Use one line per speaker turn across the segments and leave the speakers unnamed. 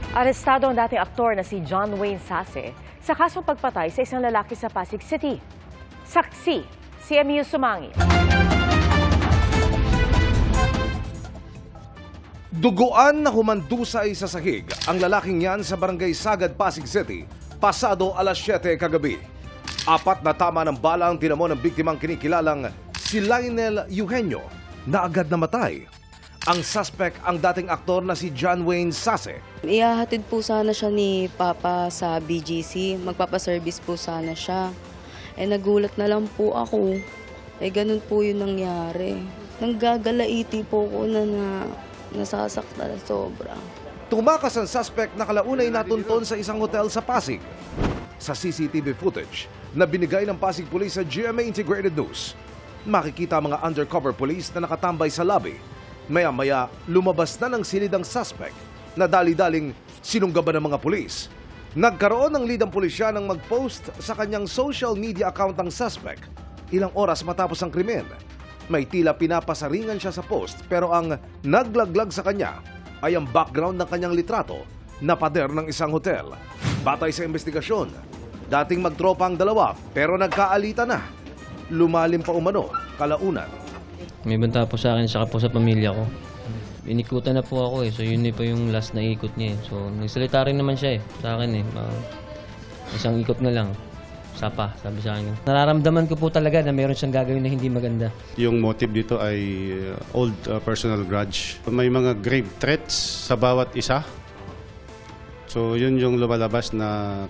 Arestado ang dating aktor na si John Wayne Sase sa kasong pagpatay sa isang lalaki sa Pasig City. Saksi, si Emil Sumangil.
Duguan na humandusay sa sahig ang lalaking yan sa barangay Sagad, Pasig City, pasado alas 7 kagabi. 4 na tama ng bala ang dinamo ng biktimang kinikilalang si Lionel Eugenio na agad namatay. Ang suspect ang dating aktor na si John Wayne Sase.
Ihahatid po sana siya ni Papa sa BGC. Magpapaservice po sana siya. Nagulat na lang po ako. Ganun po yung nangyari. Nanggagalaiti po ko na nasasaktan sobra.
Tumakas ang suspect na kalaunay natunton sa isang hotel sa Pasig. Sa CCTV footage na binigay ng Pasig Police sa GMA Integrated News, makikita mga undercover police na nakatambay sa lobby. Maya-maya, lumabas na ng silid ang suspect na dali-daling sinunggaban ng mga pulis. Nagkaroon ng lead ang pulisya nang mag-post sa kanyang social media account ang suspect. Ilang oras matapos ang krimen, may tila pinapasaringan siya sa post pero ang naglaglag sa kanya ay ang background ng kanyang litrato na pader ng isang hotel. Batay sa investigasyon, dating magtropa ang dalawa pero nagkaalita na. Lumalim pa umano, kalaunan.
May banta po sa akin, saka po sa pamilya ko. Inikutan na po ako so yun pa yung last na ikot niya So nagsalita rin naman siya sa akin isang ikot na lang. Sapa, sabi sa akin. Nararamdaman ko po talaga na meron siyang gagawin na hindi maganda.
Yung motive dito ay old personal grudge. May mga grave threats sa bawat isa. So yun yung lumalabas na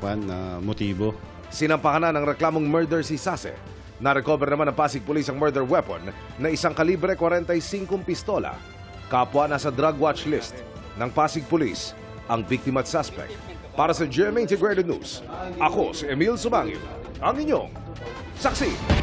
motibo.
Sinampahan na ng reklamong murder si Sase. Na-recover naman ng Pasig Police ang murder weapon na isang kalibre 45 pistola. Kapwa na sa drug watch list ng Pasig Police ang biktima at suspect. Para sa GMA Integrated News, ako si Emil Sumangil, ang inyong saksi.